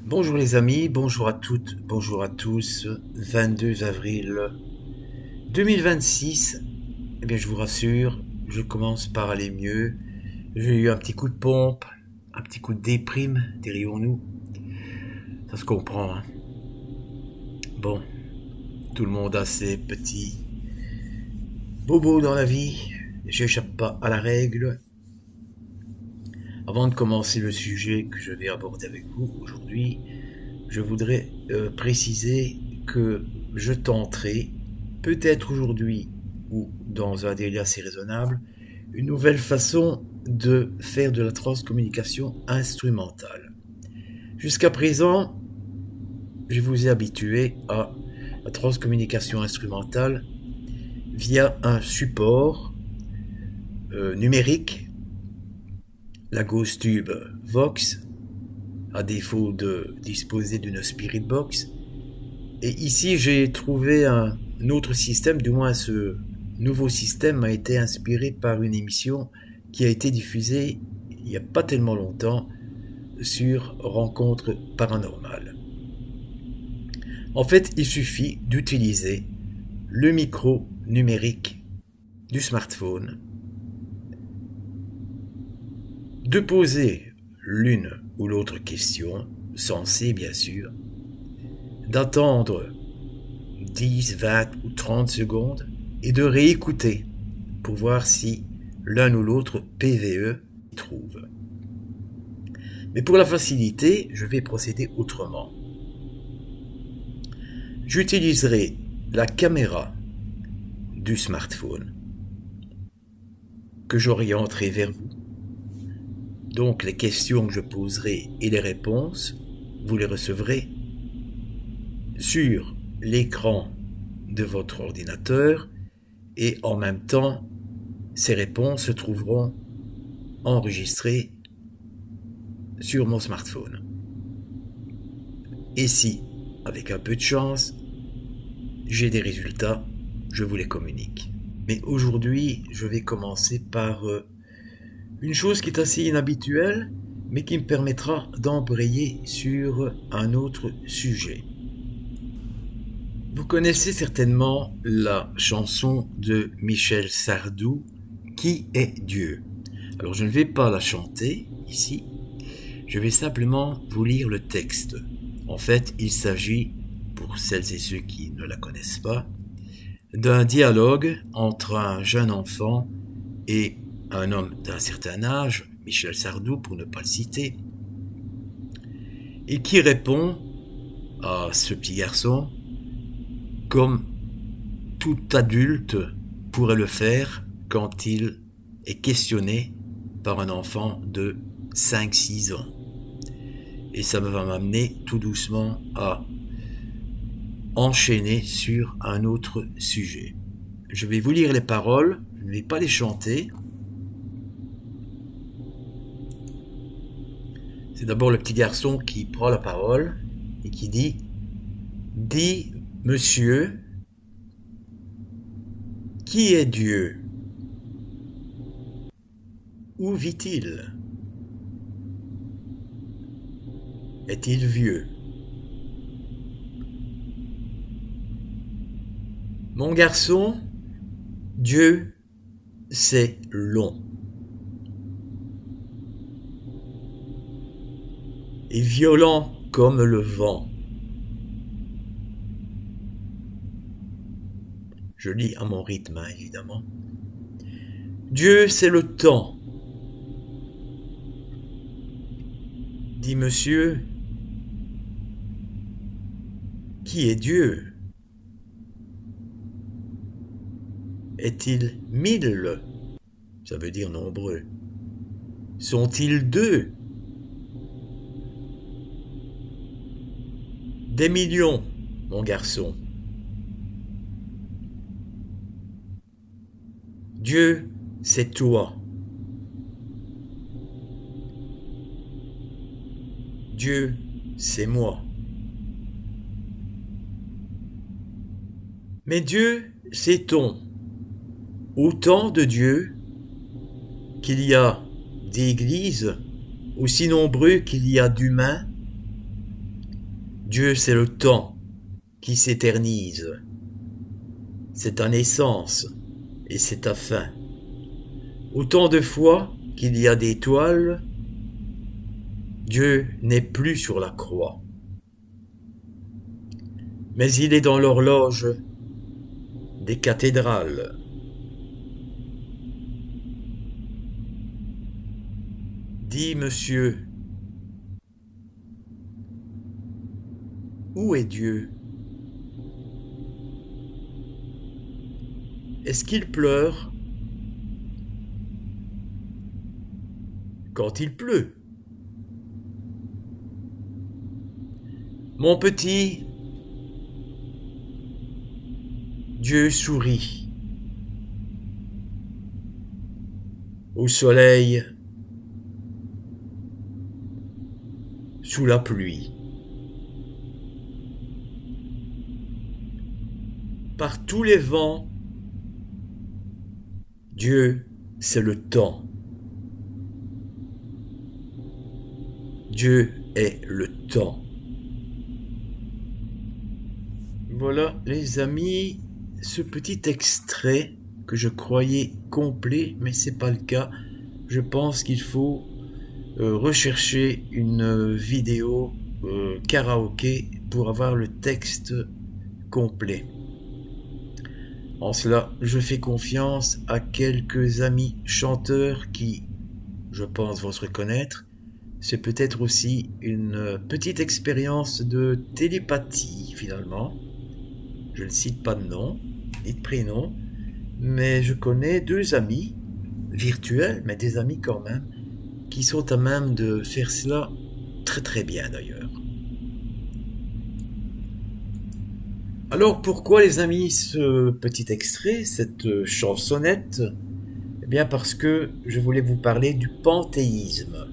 Bonjour les amis, bonjour à toutes, bonjour à tous. 22 avril 2026. Eh bien, je vous rassure, je commence par aller mieux. J'ai eu un petit coup de pompe, un petit coup de déprime, dirions-nous. Ça se comprend, hein. Bon, tout le monde a ses petits bobos dans la vie. J'échappe pas à la règle. Avant de commencer le sujet que je vais aborder avec vous aujourd'hui, je voudrais préciser que je tenterai, peut-être aujourd'hui ou dans un délai assez raisonnable, une nouvelle façon de faire de la transcommunication instrumentale. Jusqu'à présent, je vous ai habitué à la transcommunication instrumentale via un support numérique, la Ghost Tube Vox, à défaut de disposer d'une Spirit Box. Et ici, j'ai trouvé un autre système, du moins ce nouveau système a été inspiré par une émission qui a été diffusée il n'y a pas tellement longtemps sur Rencontres paranormales. En fait, il suffit d'utiliser le micro numérique du smartphone, de poser l'une ou l'autre question, sensée bien sûr, d'attendre 10, 20 ou 30 secondes et de réécouter pour voir si l'un ou l'autre PVE y trouve. Mais pour la facilité, je vais procéder autrement. J'utiliserai la caméra du smartphone que j'orienterai vers vous. Donc les questions que je poserai et les réponses, vous les recevrez sur l'écran de votre ordinateur et en même temps, ces réponses se trouveront enregistrées sur mon smartphone. Et si, avec un peu de chance, j'ai des résultats, je vous les communique. Mais aujourd'hui, je vais commencer par une chose qui est assez inhabituelle, mais qui me permettra d'embrayer sur un autre sujet. Vous connaissez certainement la chanson de Michel Sardou, Qui est Dieu? Alors je ne vais pas la chanter ici, je vais simplement vous lire le texte. En fait, il s'agit, pour celles et ceux qui ne la connaissent pas, d'un dialogue entre un jeune enfant et un homme d'un certain âge, Michel Sardou pour ne pas le citer, et qui répond à ce petit garçon comme tout adulte pourrait le faire quand il est questionné par un enfant de 5-6 ans. Et ça va m'amener tout doucement à enchaîner sur un autre sujet. Je vais vous lire les paroles, je ne vais pas les chanter. C'est d'abord le petit garçon qui prend la parole et qui dit « Dis, monsieur, qui est Dieu? Où vit-il? Est-il vieux? Mon garçon, Dieu, c'est long et violent comme le vent. » Je lis à mon rythme, évidemment. Dieu, c'est le temps. Dit monsieur, qui est Dieu? Est-il 1000? Ça veut dire nombreux. Sont-ils 2? Des millions, mon garçon. Dieu, c'est toi. Dieu, c'est moi. Mais Dieu, c'est-on autant de dieux qu'il y a d'églises, aussi nombreux qu'il y a d'humains? Dieu, c'est le temps qui s'éternise. C'est ta naissance et c'est ta fin. Autant de fois qu'il y a d'étoiles, Dieu n'est plus sur la croix. Mais il est dans l'horloge des cathédrales. Dis, monsieur, où est Dieu? Est-ce qu'il pleure quand il pleut? Mon petit, Dieu sourit. Au soleil, sous la pluie. Par tous les vents, Dieu, c'est le temps. Dieu est le temps. Voilà, les amis, ce petit extrait que je croyais complet, mais c'est pas le cas. Je pense qu'il faut rechercher une vidéo karaoké pour avoir le texte complet. En cela, je fais confiance à quelques amis chanteurs qui, je pense, vont se reconnaître. C'est peut-être aussi une petite expérience de télépathie, finalement. Je ne cite pas de nom, ni de prénom, mais je connais deux amis, virtuels, mais des amis quand même, qui sont à même de faire cela très très bien d'ailleurs. Alors pourquoi les amis ce petit extrait, cette chansonnette? Eh bien parce que je voulais vous parler du panthéisme.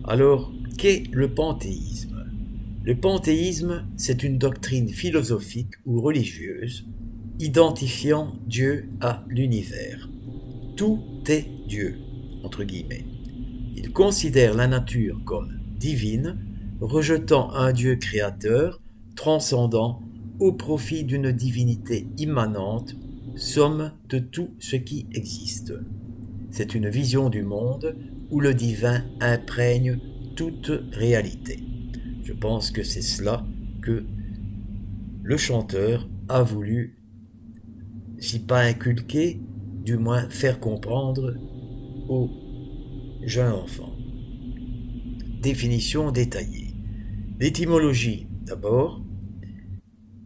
Alors qu'est le panthéisme? Le panthéisme, c'est une doctrine philosophique ou religieuse identifiant Dieu à l'univers. Tout est Dieu, entre guillemets. Il considère la nature comme divine, rejetant un Dieu créateur, transcendant, au profit d'une divinité immanente, somme de tout ce qui existe. C'est une vision du monde où le divin imprègne toute réalité. Je pense que c'est cela que le chanteur a voulu, si pas inculquer, du moins faire comprendre aux jeunes enfants. Définition détaillée. L'étymologie, d'abord.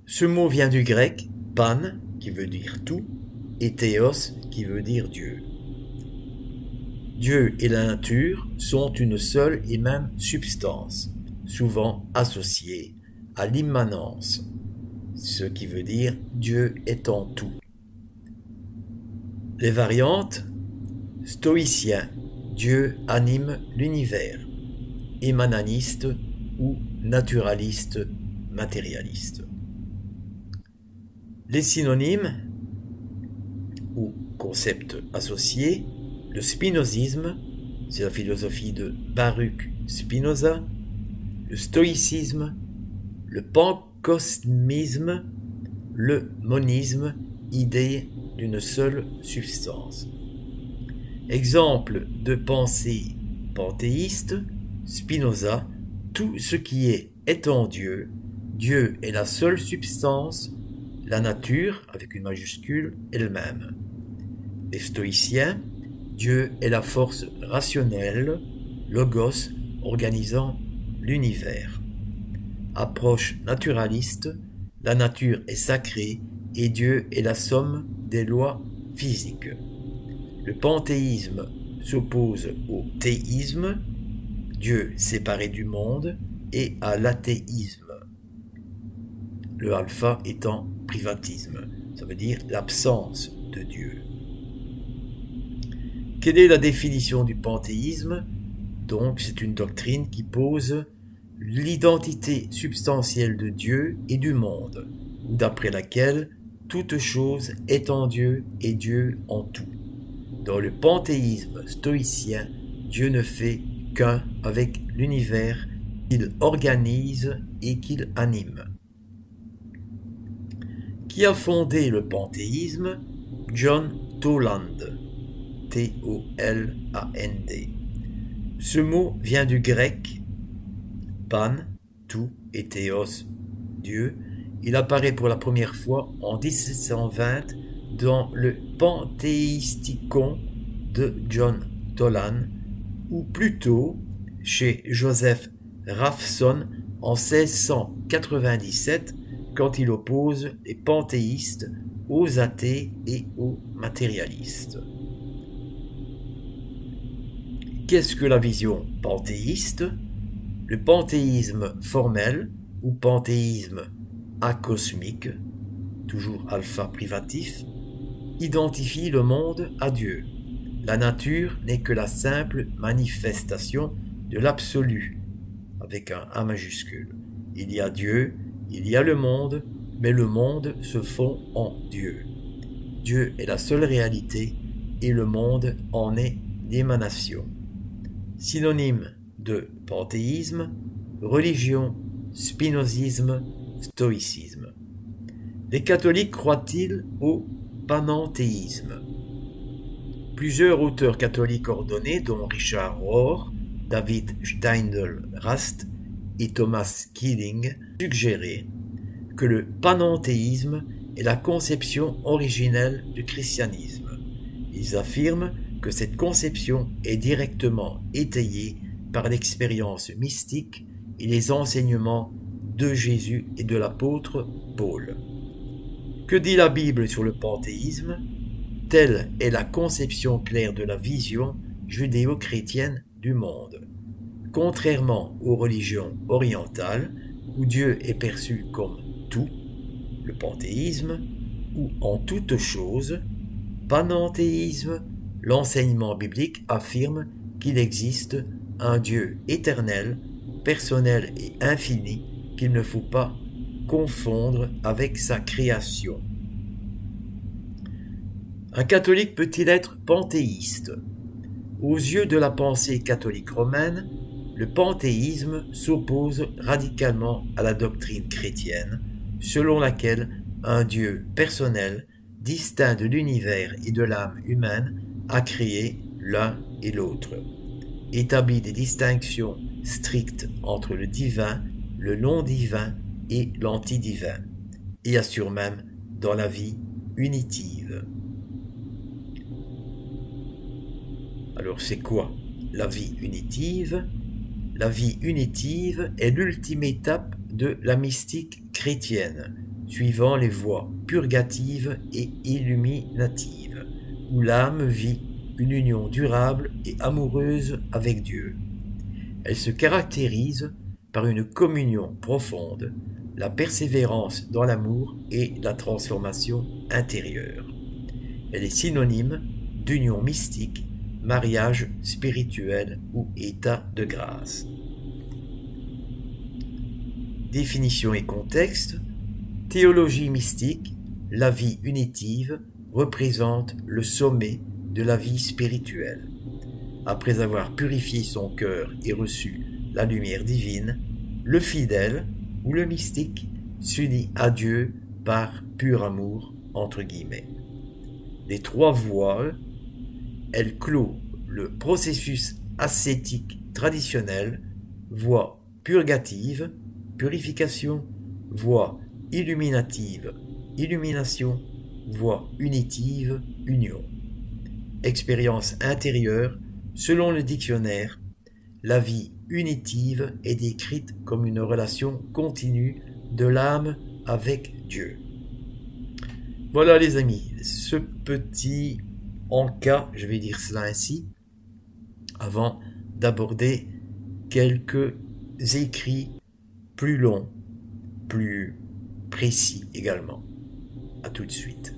Ce mot vient du grec pan, qui veut dire tout, et théos, qui veut dire Dieu. Dieu et la nature sont une seule et même substance, souvent associée à l'immanence, ce qui veut dire Dieu est en tout. Les variantes: stoïcien, Dieu anime l'univers, immanentiste ou naturaliste matérialiste. Les synonymes ou concepts associés: le spinozisme, c'est la philosophie de Baruch Spinoza, le stoïcisme, le pancosmisme, le monisme, idée d'une seule substance. Exemple de pensée panthéiste: Spinoza, tout ce qui est en Dieu, Dieu est la seule substance, la nature, avec une majuscule, elle-même. Les stoïciens, Dieu est la force rationnelle, logos, organisant l'univers. Approche naturaliste, la nature est sacrée et Dieu est la somme des lois physiques. Le panthéisme s'oppose au théisme, Dieu séparé du monde, et à l'athéisme, le alpha étant privatisme, ça veut dire l'absence de Dieu. Quelle est la définition du panthéisme? Donc, c'est une doctrine qui pose l'identité substantielle de Dieu et du monde, d'après laquelle toute chose est en Dieu et Dieu en tout. Dans le panthéisme stoïcien, Dieu ne fait qu'un avec l'univers qu'il organise et qu'il anime. Qui a fondé le panthéisme? John Toland, T-O-L-A-N-D. Ce mot vient du grec pan, tout, et théos, Dieu. Il apparaît pour la première fois en 1720 dans le Panthéisticon de John Toland, ou plutôt chez Joseph Raphson en 1697, quand il oppose les panthéistes aux athées et aux matérialistes. Qu'est-ce que la vision panthéiste? Le panthéisme formel ou panthéisme acosmique, toujours alpha privatif, identifie le monde à Dieu. La nature n'est que la simple manifestation de l'absolu, avec un A majuscule. Il y a Dieu, il y a le monde, mais le monde se fond en Dieu. Dieu est la seule réalité et le monde en est l'émanation. Synonyme de panthéisme, religion, spinozisme, stoïcisme. Les catholiques croient-ils au panenthéisme? Plusieurs auteurs catholiques ordonnés, dont Richard Rohr, David Steindl-Rast et Thomas Keeling, suggéraient que le panenthéisme est la conception originelle du christianisme. Ils affirment que cette conception est directement étayée par l'expérience mystique et les enseignements de Jésus et de l'apôtre Paul. Que dit la Bible sur le panthéisme? Telle est la conception claire de la vision judéo-chrétienne du monde. Contrairement aux religions orientales, où Dieu est perçu comme tout, le panthéisme, ou en toute chose, panenthéisme, l'enseignement biblique affirme qu'il existe un Dieu éternel, personnel et infini qu'il ne faut pas confondre avec sa création. Un catholique peut-il être panthéiste? Aux yeux de la pensée catholique romaine, le panthéisme s'oppose radicalement à la doctrine chrétienne, selon laquelle un Dieu personnel, distinct de l'univers et de l'âme humaine, a créé l'un et l'autre, établit des distinctions strictes entre le divin, le non-divin et l'antidivin, et assure même dans la vie unitive. Alors c'est quoi la vie unitive? La vie unitive est l'ultime étape de la mystique chrétienne, suivant les voies purgatives et illuminatives, où l'âme vit une union durable et amoureuse avec Dieu. Elle se caractérise par une communion profonde, la persévérance dans l'amour et la transformation intérieure. Elle est synonyme d'union mystique, mariage spirituel ou état de grâce. Définition et contexte. Théologie mystique, la vie unitive représente le sommet de la vie spirituelle. Après avoir purifié son cœur et reçu la lumière divine, le fidèle ou le mystique s'unit à Dieu par pur amour, entre guillemets. Les trois voies, elle clôt le processus ascétique traditionnel, voie purgative, purification, voie illuminative, illumination, voie unitive, union. Expérience intérieure, selon le dictionnaire, la vie unitive est décrite comme une relation continue de l'âme avec Dieu. Voilà les amis, ce petit encas, je vais dire cela ainsi, avant d'aborder quelques écrits plus longs, plus précis également. À tout de suite.